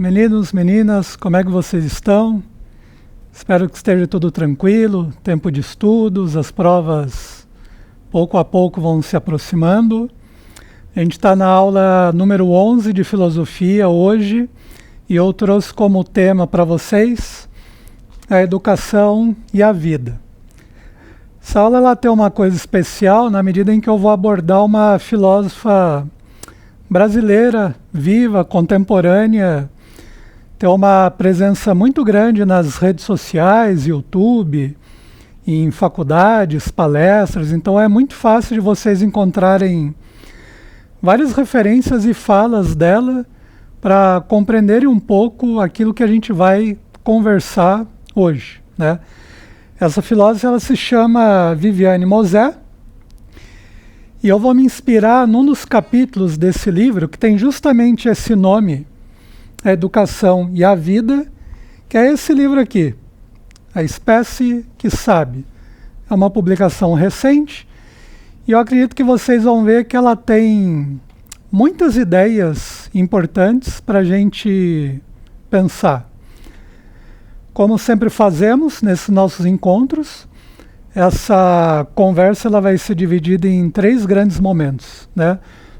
Meninos, meninas, como é que vocês estão? Espero que esteja tudo tranquilo, tempo de estudos, as provas pouco a pouco vão se aproximando. A gente está na aula número 11 de filosofia hoje e eu trouxe como tema para vocês a educação e a vida. Essa aula ela tem uma coisa especial na medida em que eu vou abordar uma filósofa brasileira, viva, contemporânea, tem uma presença muito grande nas redes sociais, YouTube, em faculdades, palestras, então é muito fácil de vocês encontrarem várias referências e falas dela para compreenderem um pouco aquilo que a gente vai conversar hoje, né? Essa filósofa ela se chama Viviane Mosé e eu vou me inspirar num dos capítulos desse livro que tem justamente esse nome, A Educação e a Vida, que é esse livro aqui, A Espécie que Sabe. É uma publicação recente e eu acredito que vocês vão ver que ela tem muitas ideias importantes para a gente pensar. Como sempre fazemos nesses nossos encontros, essa conversa ela vai ser dividida em 3 grandes momentos, né?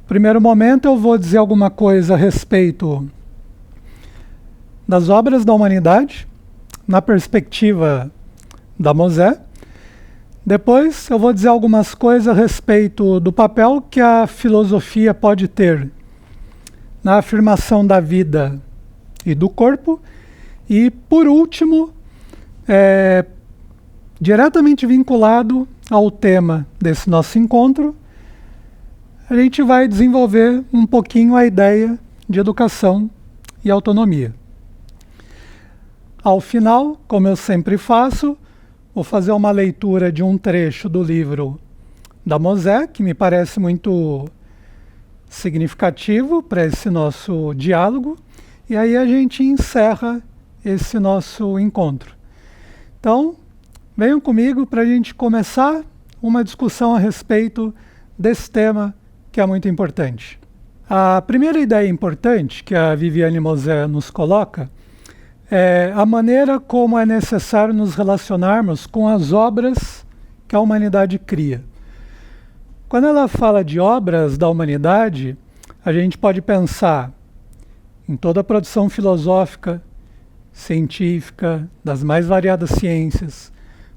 Primeiro momento eu vou dizer alguma coisa a respeito das obras da humanidade, na perspectiva da Mosé. Depois eu vou dizer algumas coisas a respeito do papel que a filosofia pode ter na afirmação da vida e do corpo. E, por último, diretamente vinculado ao tema desse nosso encontro, a gente vai desenvolver um pouquinho a ideia de educação e autonomia. Ao final, como eu sempre faço, vou fazer uma leitura de um trecho do livro da Mosé, que me parece muito significativo para esse nosso diálogo, e aí a gente encerra esse nosso encontro. Então, venham comigo para a gente começar uma discussão a respeito desse tema que é muito importante. A primeira ideia importante que a Viviane Mosé nos coloca é a maneira como é necessário nos relacionarmos com as obras que a humanidade cria. Quando ela fala de obras da humanidade, a gente pode pensar em toda a produção filosófica, científica, das mais variadas ciências,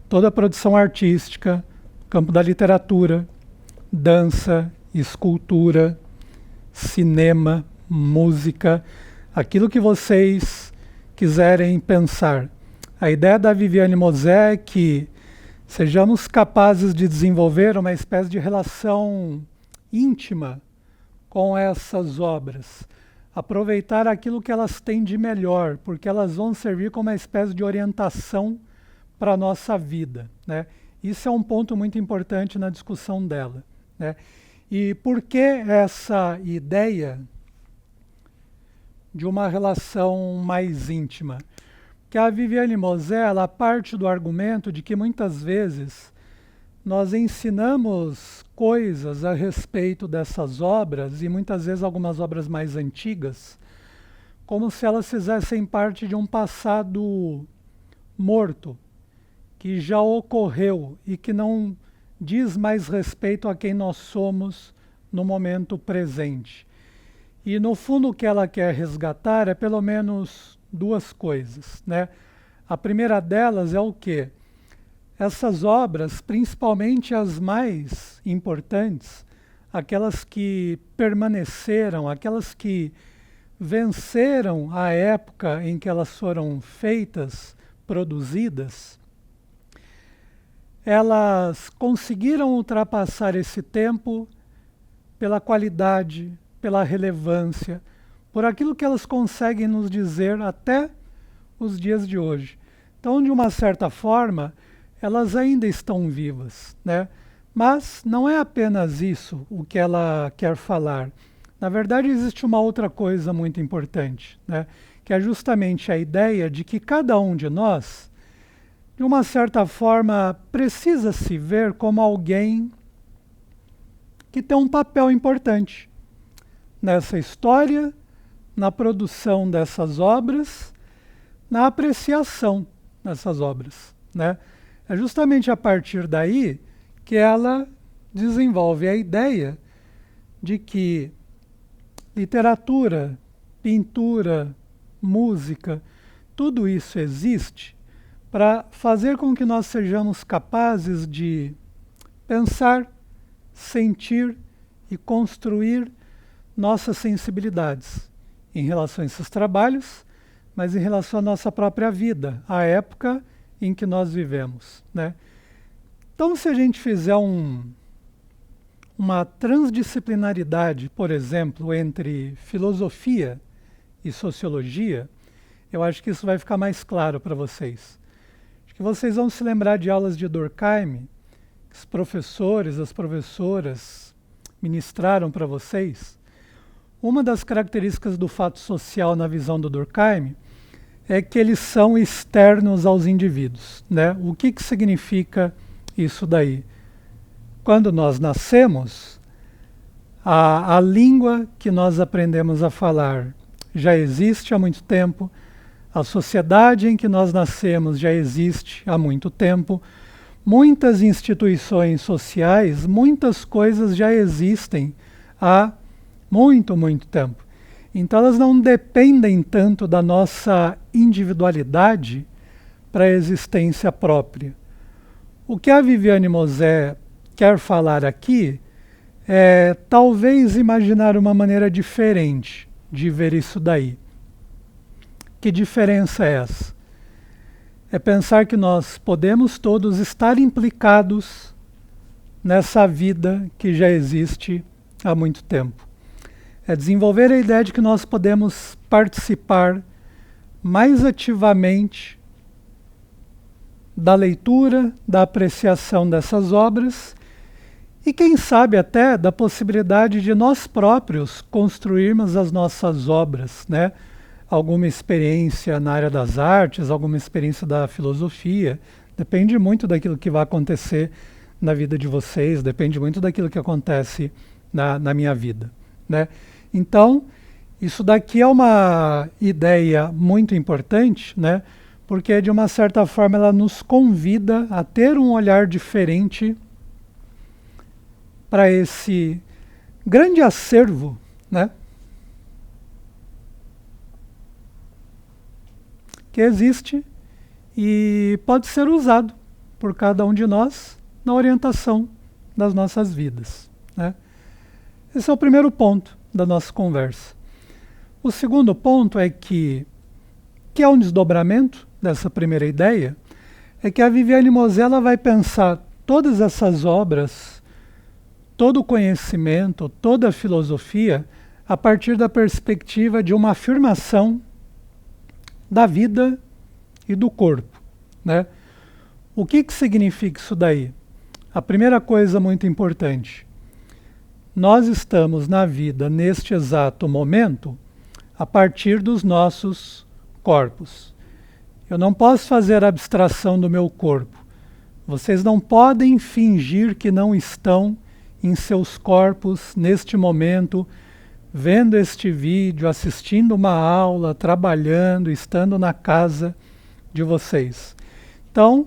toda a produção artística, campo da literatura, dança, escultura, cinema, música, aquilo que vocês quiserem pensar. A ideia da Viviane Mosé é que sejamos capazes de desenvolver uma espécie de relação íntima com essas obras, aproveitar aquilo que elas têm de melhor, porque elas vão servir como uma espécie de orientação para a nossa vida, né? Isso é um ponto muito importante na discussão dela, né? E por que essa ideia de uma relação mais íntima? Porque a Viviane Mosé, ela parte do argumento de que muitas vezes nós ensinamos coisas a respeito dessas obras, e muitas vezes algumas obras mais antigas, como se elas fizessem parte de um passado morto, que já ocorreu e que não diz mais respeito a quem nós somos no momento presente. E no fundo o que ela quer resgatar é pelo menos 2 coisas, né? A primeira delas é o quê? Essas obras, principalmente as mais importantes, aquelas que permaneceram, aquelas que venceram a época em que elas foram feitas, produzidas, elas conseguiram ultrapassar esse tempo pela qualidade, pela relevância, por aquilo que elas conseguem nos dizer até os dias de hoje. Então, de uma certa forma, elas ainda estão vivas, né? Mas não é apenas isso o que ela quer falar. Na verdade, existe uma outra coisa muito importante, né? Que é justamente a ideia de que cada um de nós, de uma certa forma, precisa se ver como alguém que tem um papel importante nessa história, na produção dessas obras, na apreciação dessas obras, né? É justamente a partir daí que ela desenvolve a ideia de que literatura, pintura, música, tudo isso existe para fazer com que nós sejamos capazes de pensar, sentir e construir nossas sensibilidades em relação a esses trabalhos, mas em relação à nossa própria vida, à época em que nós vivemos, né? Então, se a gente fizer uma transdisciplinaridade, por exemplo, entre filosofia e sociologia, eu acho que isso vai ficar mais claro para vocês. Acho que vocês vão se lembrar de aulas de Durkheim, que os professores, as professoras ministraram para vocês. Uma das características do fato social na visão do Durkheim é que eles são externos aos indivíduos, né? O que significa isso daí? Quando nós nascemos, a língua que nós aprendemos a falar já existe há muito tempo, a sociedade em que nós nascemos já existe há muito tempo, muitas instituições sociais, muitas coisas já existem há muito, muito tempo. Então elas não dependem tanto da nossa individualidade para a existência própria. O que a Viviane Mosé quer falar aqui é talvez imaginar uma maneira diferente de ver isso daí. Que diferença é essa? É pensar que nós podemos todos estar implicados nessa vida que já existe há muito tempo. É desenvolver a ideia de que nós podemos participar mais ativamente da leitura, da apreciação dessas obras e, quem sabe, até da possibilidade de nós próprios construirmos as nossas obras, né? Alguma experiência na área das artes, alguma experiência da filosofia. Depende muito daquilo que vai acontecer na vida de vocês, depende muito daquilo que acontece na minha vida, né? Então, isso daqui é uma ideia muito importante, né? Porque, de uma certa forma, ela nos convida a ter um olhar diferente para esse grande acervo, né? Que existe e pode ser usado por cada um de nós na orientação das nossas vidas, né? Esse é o primeiro ponto da nossa conversa. O segundo ponto é que é um desdobramento dessa primeira ideia, é que a Viviane Mosé ela vai pensar todas essas obras, todo o conhecimento, toda a filosofia, a partir da perspectiva de uma afirmação da vida e do corpo, né? O que significa isso daí? A primeira coisa muito importante, nós estamos na vida, neste exato momento, a partir dos nossos corpos. Eu não posso fazer abstração do meu corpo. Vocês não podem fingir que não estão em seus corpos neste momento, vendo este vídeo, assistindo uma aula, trabalhando, estando na casa de vocês. Então,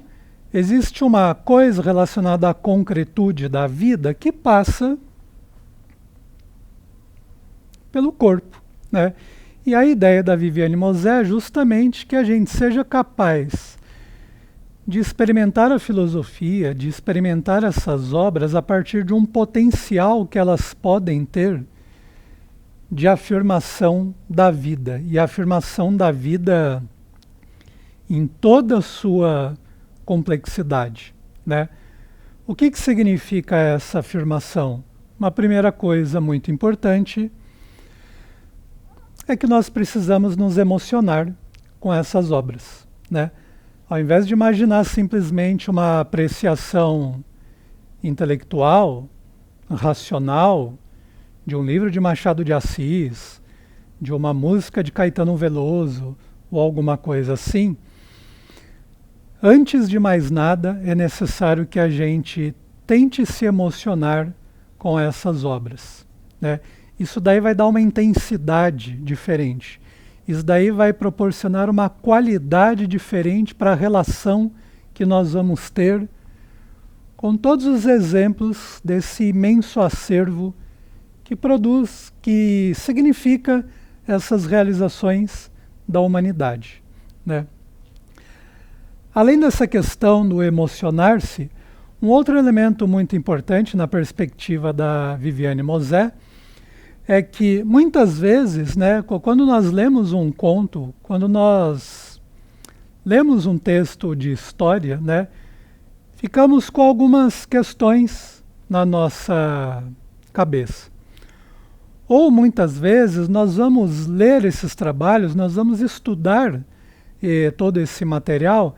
existe uma coisa relacionada à concretude da vida que passa pelo corpo, né? E a ideia da Viviane Mosé é justamente que a gente seja capaz de experimentar a filosofia, de experimentar essas obras a partir de um potencial que elas podem ter de afirmação da vida. E a afirmação da vida em toda a sua complexidade, né? O que significa essa afirmação? Uma primeira coisa muito importante é que nós precisamos nos emocionar com essas obras, né? Ao invés de imaginar simplesmente uma apreciação intelectual, racional, de um livro de Machado de Assis, de uma música de Caetano Veloso, ou alguma coisa assim, antes de mais nada, é necessário que a gente tente se emocionar com essas obras, né? isso daí vai dar uma intensidade diferente. Isso daí vai proporcionar uma qualidade diferente para a relação que nós vamos ter com todos os exemplos desse imenso acervo que produz, que significa essas realizações da humanidade, né? Além dessa questão do emocionar-se, um outro elemento muito importante na perspectiva da Viviane Mosé é que muitas vezes, né, quando nós lemos um conto, quando nós lemos um texto de história, né, ficamos com algumas questões na nossa cabeça. Ou muitas vezes nós vamos ler esses trabalhos, nós vamos estudar todo esse material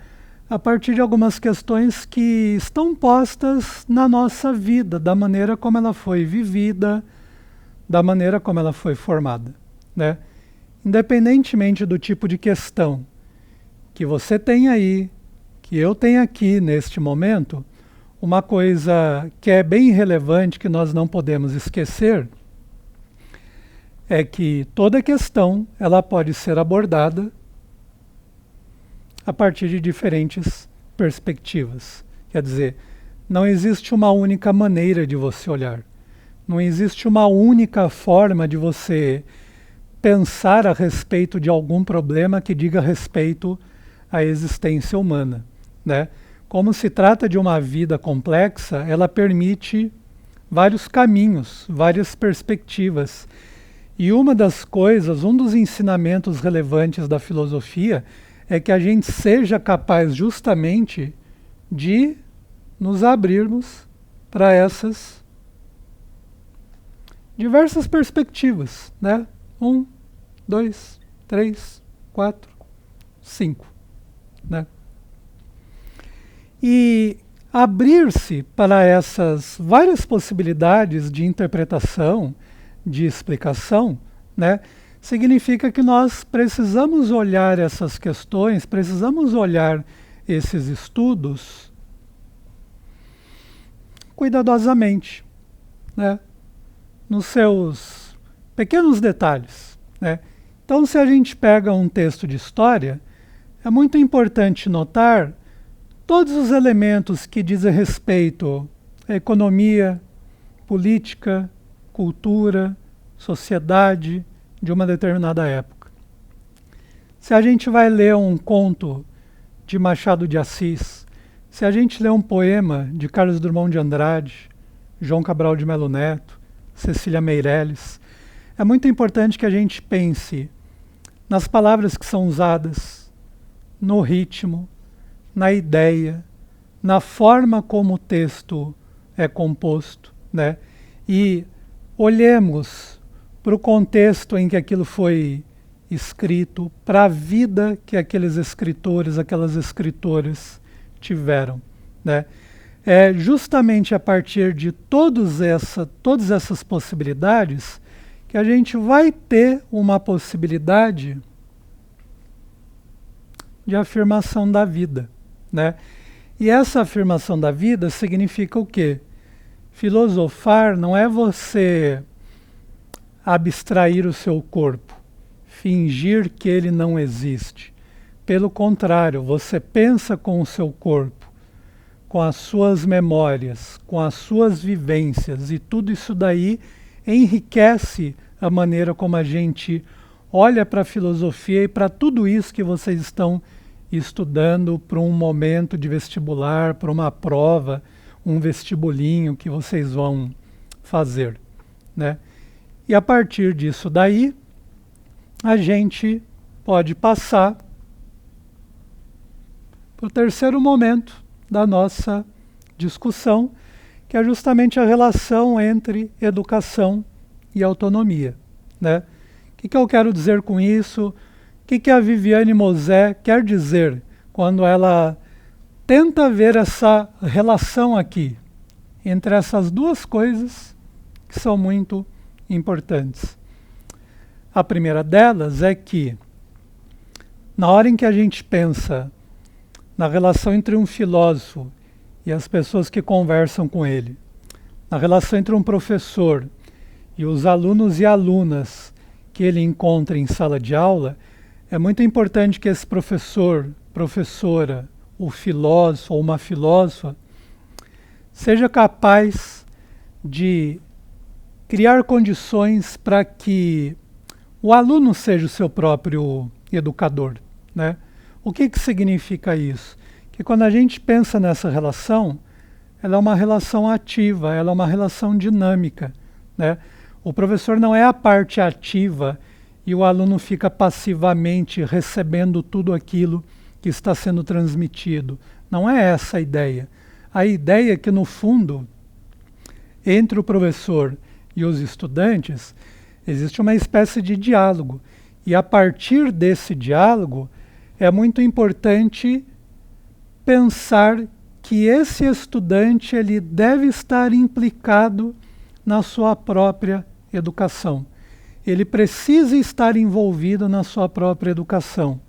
a partir de algumas questões que estão postas na nossa vida, da maneira como ela foi vivida, da maneira como ela foi formada, né? Independentemente do tipo de questão que você tem aí, que eu tenho aqui neste momento, uma coisa que é bem relevante, que nós não podemos esquecer, é que toda questão ela pode ser abordada a partir de diferentes perspectivas. Quer dizer, não existe uma única maneira de você olhar. Não existe uma única forma de você pensar a respeito de algum problema que diga respeito à existência humana, né? Como se trata de uma vida complexa, ela permite vários caminhos, várias perspectivas. E uma das coisas, um dos ensinamentos relevantes da filosofia é que a gente seja capaz justamente de nos abrirmos para essas diversas perspectivas, né? 1, 2, 3, 4, 5, né? E abrir-se para essas várias possibilidades de interpretação, de explicação, né, significa que nós precisamos olhar essas questões, precisamos olhar esses estudos cuidadosamente, né, nos seus pequenos detalhes, né? Então, se a gente pega um texto de história, é muito importante notar todos os elementos que dizem respeito à economia, política, cultura, sociedade de uma determinada época. Se a gente vai ler um conto de Machado de Assis, se a gente lê um poema de Carlos Drummond de Andrade, João Cabral de Melo Neto, Cecília Meirelles, é muito importante que a gente pense nas palavras que são usadas, no ritmo, na ideia, na forma como o texto é composto, né? E olhemos para o contexto em que aquilo foi escrito, para a vida que aqueles escritores, aquelas escritoras tiveram, né? É justamente a partir de todas essas possibilidades que a gente vai ter uma possibilidade de afirmação da vida, né? E essa afirmação da vida significa o quê? Filosofar não é você abstrair o seu corpo, fingir que ele não existe. Pelo contrário, você pensa com o seu corpo, com as suas memórias, com as suas vivências, e tudo isso daí enriquece a maneira como a gente olha para a filosofia e para tudo isso que vocês estão estudando para um momento de vestibular, para uma prova, um vestibulinho que vocês vão fazer, né? E a partir disso daí, a gente pode passar para o terceiro momento da nossa discussão, que é justamente a relação entre educação e autonomia, né? O que eu quero dizer com isso? O que a Viviane Mosé quer dizer quando ela tenta ver essa relação aqui entre essas duas coisas que são muito importantes? A primeira delas é que, na hora em que a gente pensa na relação entre um filósofo e as pessoas que conversam com ele, na relação entre um professor e os alunos e alunas que ele encontra em sala de aula, é muito importante que esse professor, professora, o filósofo ou uma filósofa, seja capaz de criar condições para que o aluno seja o seu próprio educador, né? O que significa isso? Que quando a gente pensa nessa relação, ela é uma relação ativa, ela é uma relação dinâmica, né? O professor não é a parte ativa e o aluno fica passivamente recebendo tudo aquilo que está sendo transmitido. Não é essa a ideia. A ideia é que, no fundo, entre o professor e os estudantes, existe uma espécie de diálogo. E a partir desse diálogo, é muito importante pensar que esse estudante ele deve estar implicado na sua própria educação. Ele precisa estar envolvido na sua própria educação.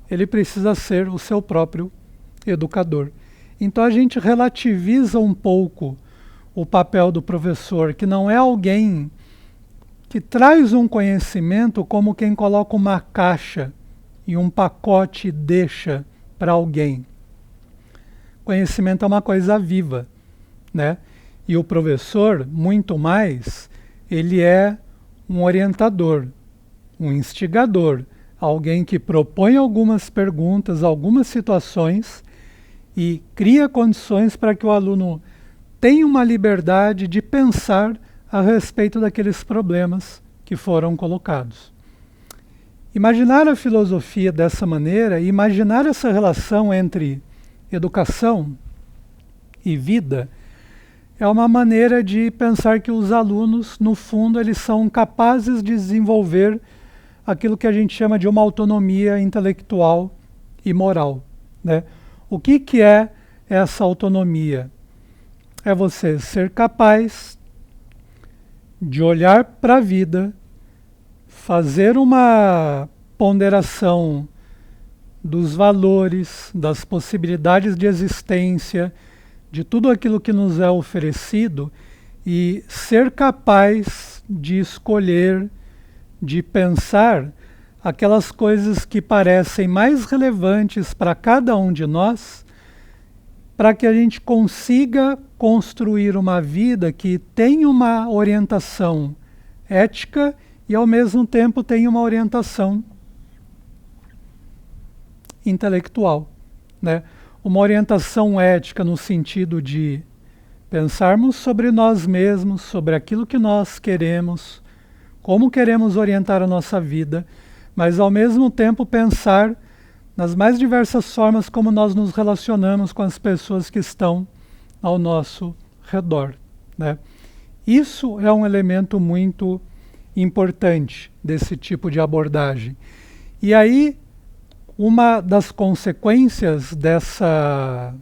Ele precisa ser o seu próprio educador. Então a gente relativiza um pouco o papel do professor, que não é alguém que traz um conhecimento como quem coloca uma caixa e um pacote e deixa para alguém. Conhecimento é uma coisa viva, né? E o professor, muito mais, ele é um orientador, um instigador, alguém que propõe algumas perguntas, algumas situações e cria condições para que o aluno tenha uma liberdade de pensar a respeito daqueles problemas que foram colocados. Imaginar a filosofia dessa maneira, imaginar essa relação entre educação e vida, é uma maneira de pensar que os alunos, no fundo, eles são capazes de desenvolver aquilo que a gente chama de uma autonomia intelectual e moral, né? O que é essa autonomia? É você ser capaz de olhar para a vida, fazer uma ponderação dos valores, das possibilidades de existência, de tudo aquilo que nos é oferecido e ser capaz de escolher, de pensar aquelas coisas que parecem mais relevantes para cada um de nós, para que a gente consiga construir uma vida que tenha uma orientação ética e ao mesmo tempo tenha uma orientação intelectual, né? Uma orientação ética no sentido de pensarmos sobre nós mesmos, sobre aquilo que nós queremos, como queremos orientar a nossa vida, mas ao mesmo tempo pensar nas mais diversas formas como nós nos relacionamos com as pessoas que estão ao nosso redor, né? Isso é um elemento muito importante desse tipo de abordagem. E aí, uma das consequências dessa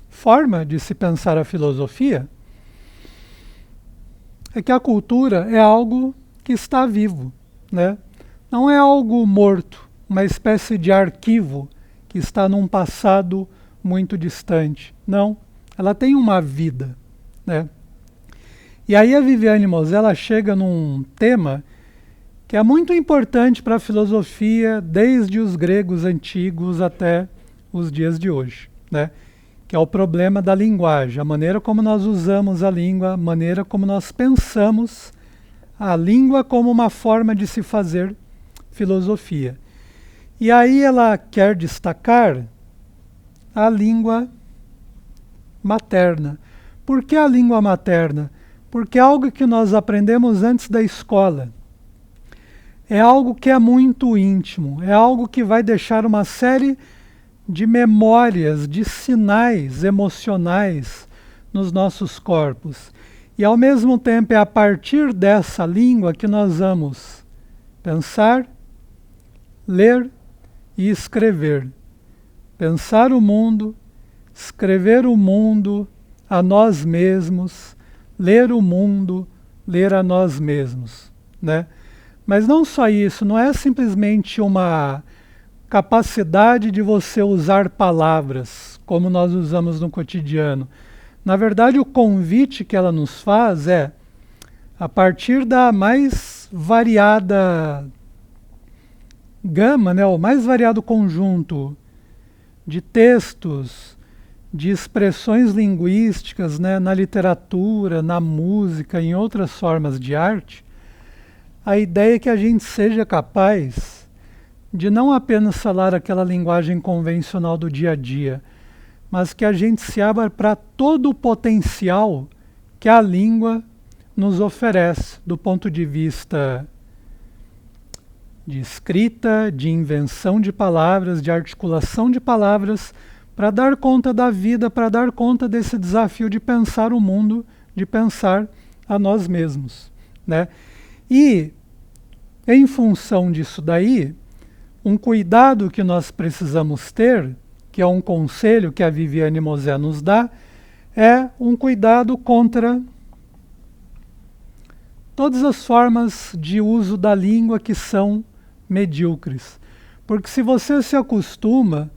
forma de se pensar a filosofia é que a cultura é algo que está vivo, né? Não é algo morto, uma espécie de arquivo que está num passado muito distante. Não, ela tem uma vida, né? E aí a Viviane Mosella chega num tema que é muito importante para a filosofia desde os gregos antigos até os dias de hoje, né? Que é o problema da linguagem, a maneira como nós usamos a língua, a maneira como nós pensamos a língua como uma forma de se fazer filosofia. E aí ela quer destacar a língua materna. Por que a língua materna? Porque é algo que nós aprendemos antes da escola. É algo que é muito íntimo, é algo que vai deixar uma série de memórias, de sinais emocionais nos nossos corpos. E ao mesmo tempo é a partir dessa língua que nós vamos pensar, ler e escrever. Pensar o mundo, escrever o mundo a nós mesmos, ler o mundo, ler a nós mesmos, né? Mas não só isso, não é simplesmente uma capacidade de você usar palavras como nós usamos no cotidiano. Na verdade, o convite que ela nos faz é a partir da mais variada gama, né, o mais variado conjunto de textos, de expressões linguísticas, né, na literatura, na música, em outras formas de arte, a ideia é que a gente seja capaz de não apenas falar aquela linguagem convencional do dia a dia, mas que a gente se abra para todo o potencial que a língua nos oferece, do ponto de vista de escrita, de invenção de palavras, de articulação de palavras, para dar conta da vida, para dar conta desse desafio de pensar o mundo, de pensar a nós mesmos, né? E, em função disso daí, um cuidado que nós precisamos ter, que é um conselho que a Viviane Mosé nos dá, é um cuidado contra todas as formas de uso da língua que são medíocres. Porque se você se acostuma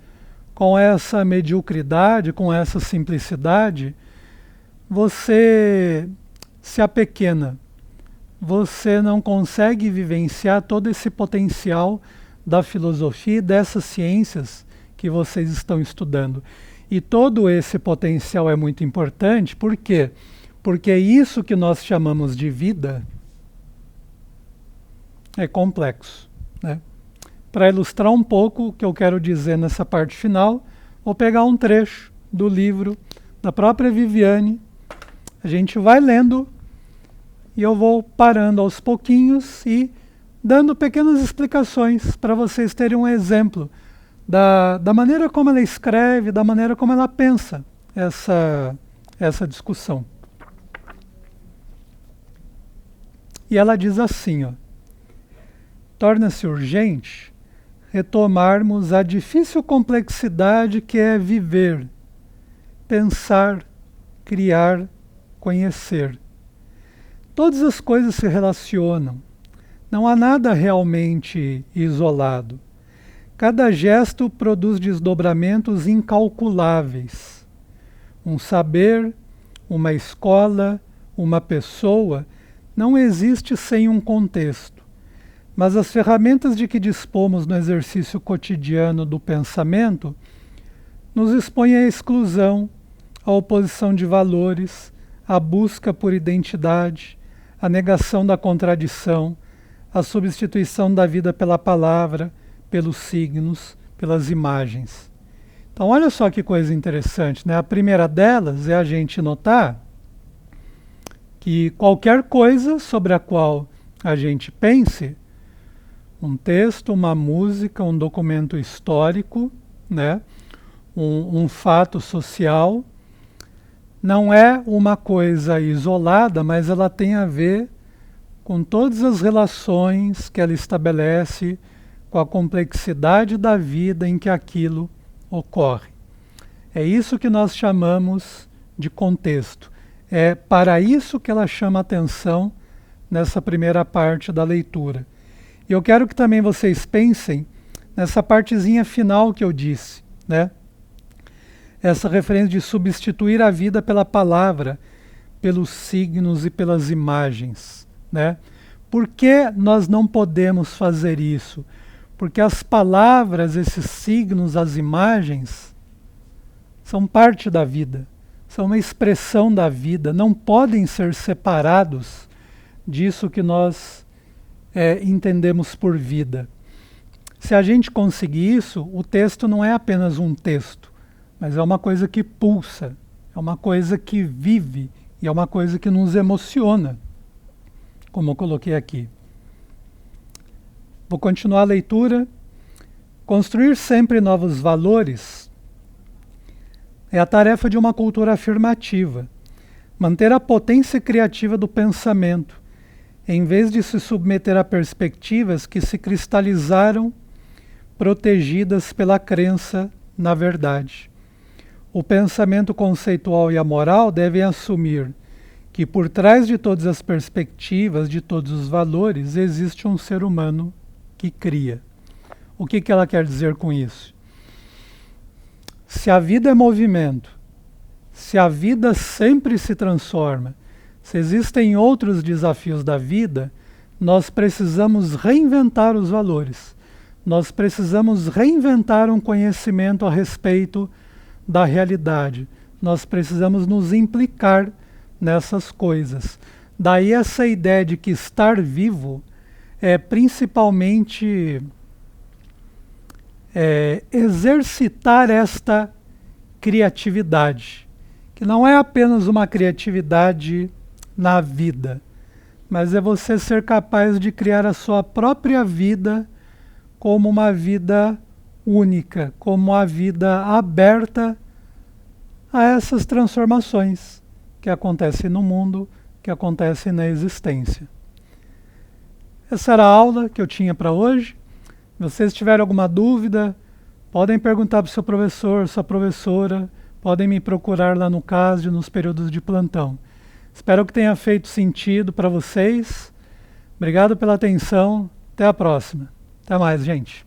com essa mediocridade, com essa simplicidade, você se apequena. Você não consegue vivenciar todo esse potencial da filosofia e dessas ciências que vocês estão estudando. E todo esse potencial é muito importante, por quê? Porque isso que nós chamamos de vida é complexo, né? Para ilustrar um pouco o que eu quero dizer nessa parte final, vou pegar um trecho do livro da própria Viviane. A gente vai lendo e eu vou parando aos pouquinhos e dando pequenas explicações para vocês terem um exemplo da maneira como ela escreve, da maneira como ela pensa essa discussão. E ela diz assim, ó: torna-se urgente retomarmos a difícil complexidade que é viver, pensar, criar, conhecer. Todas as coisas se relacionam. Não há nada realmente isolado. Cada gesto produz desdobramentos incalculáveis. Um saber, uma escola, uma pessoa não existe sem um contexto. Mas as ferramentas de que dispomos no exercício cotidiano do pensamento nos expõem à exclusão, à oposição de valores, à busca por identidade, à negação da contradição, à substituição da vida pela palavra, pelos signos, pelas imagens. Então, olha só que coisa interessante, né? A primeira delas é a gente notar que qualquer coisa sobre a qual a gente pense, um texto, uma música, um documento histórico, né? um fato social, não é uma coisa isolada, mas ela tem a ver com todas as relações que ela estabelece, com a complexidade da vida em que aquilo ocorre. É isso que nós chamamos de contexto. É para isso que ela chama atenção nessa primeira parte da leitura. E eu quero que também vocês pensem nessa partezinha final que eu disse, né? Essa referência de substituir a vida pela palavra, pelos signos e pelas imagens, né? Por que nós não podemos fazer isso? Porque as palavras, esses signos, as imagens, são parte da vida, são uma expressão da vida, não podem ser separados disso que nós entendemos por vida. Se a gente conseguir isso, o texto não é apenas um texto, mas é uma coisa que pulsa, é uma coisa que vive e é uma coisa que nos emociona, como eu coloquei aqui. Vou continuar a leitura. Construir sempre novos valores é a tarefa de uma cultura afirmativa. Manter a potência criativa do pensamento, em vez de se submeter a perspectivas que se cristalizaram, protegidas pela crença na verdade. O pensamento conceitual e a moral devem assumir que por trás de todas as perspectivas, de todos os valores, existe um ser humano que cria. O que ela quer dizer com isso? Se a vida é movimento, se a vida sempre se transforma, Se existem outros desafios da vida, nós precisamos reinventar os valores. Nós precisamos reinventar um conhecimento a respeito da realidade. Nós precisamos nos implicar nessas coisas. Daí essa ideia de que estar vivo é principalmente exercitar esta criatividade, que não é apenas uma criatividade na vida, mas é você ser capaz de criar a sua própria vida como uma vida única, como uma vida aberta a essas transformações que acontecem no mundo, que acontecem na existência. Essa era a aula que eu tinha para hoje. Se vocês tiverem alguma dúvida, podem perguntar para o seu professor, sua professora, podem me procurar lá no CASD, nos períodos de plantão. Espero que tenha feito sentido para vocês. Obrigado pela atenção. Até a próxima. Até mais, gente.